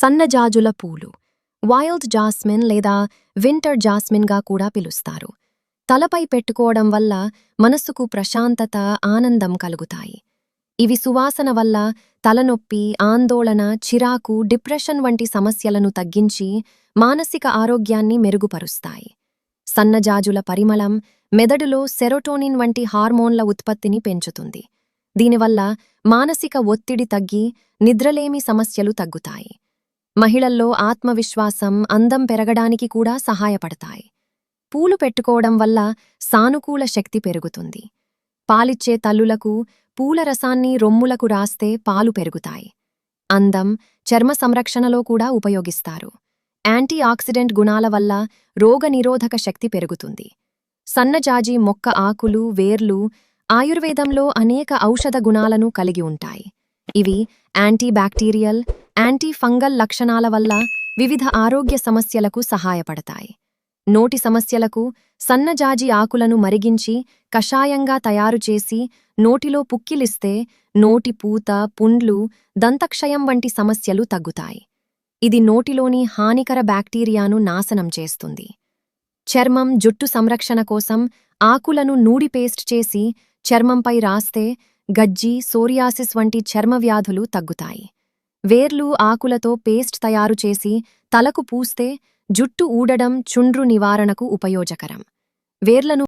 సన్నజాజుల పూలు wild jasmine లేదా winter జాస్మిన్గా కూడా పిలుస్తారు. తలపై పెట్టుకోవడం వల్ల మనస్సుకు ప్రశాంతత, ఆనందం కలుగుతాయి. ఇవి సువాసన వల్ల తలనొప్పి, ఆందోళన, చిరాకు, డిప్రెషన్ వంటి సమస్యలను తగ్గించి మానసిక ఆరోగ్యాన్ని మెరుగుపరుస్తాయి. సన్నజాజుల పరిమళం మెదడులో సెరోటోనిన్ వంటి హార్మోన్ల ఉత్పత్తిని పెంచుతుంది. దీనివల్ల మానసిక ఒత్తిడి తగ్గి నిద్రలేమి సమస్యలు తగ్గుతాయి. మహిళల్లో ఆత్మవిశ్వాసం, అందం పెరగడానికి కూడా సహాయపడతాయి. పూలు పెట్టుకోవడం వల్ల సానుకూల శక్తి పెరుగుతుంది. పాలిచ్చే తల్లులకు పూల రసాన్ని రొమ్ములకు రాస్తే పాలు పెరుగుతాయి. అందం, చర్మ సంరక్షణలో కూడా ఉపయోగిస్తారు. యాంటీ ఆక్సిడెంట్ గుణాల వల్ల రోగనిరోధక శక్తి పెరుగుతుంది. సన్నజాజి మొక్క ఆకులు, వేర్లు ఆయుర్వేదంలో అనేక ఔషధ గుణాలను కలిగి ఉంటాయి. ఇవి యాంటీ బ్యాక్టీరియల్, యాంటీ ఫంగల్ లక్షణాల వల్ల వివిధ ఆరోగ్య సమస్యలకు సహాయపడతాయి. నోటి సమస్యలకు సన్నజాజి ఆకులను మరిగించి కషాయంగా తయారుచేసి నోటిలో పుక్కిలిస్తే నోటి పూత, పుండ్లు, దంతక్షయం వంటి సమస్యలు తగ్గుతాయి. ఇది నోటిలోని హానికర బ్యాక్టీరియాను నాశనం చేస్తుంది. చర్మం, జుట్టు సంరక్షణ కోసం ఆకులను నూడి పేస్ట్ చేసి చర్మంపై రాస్తే గజ్జి, సోరియాసిస్ వంటి చర్మ వ్యాధులు తగ్గుతాయి. వేర్లు, ఆకులతో పేస్ట్ తయారు చేసి తలకు పూస్తే జుట్టు ఊడడం, చుండ్రు నివారణకు ఉపయోగకరం. వేర్లను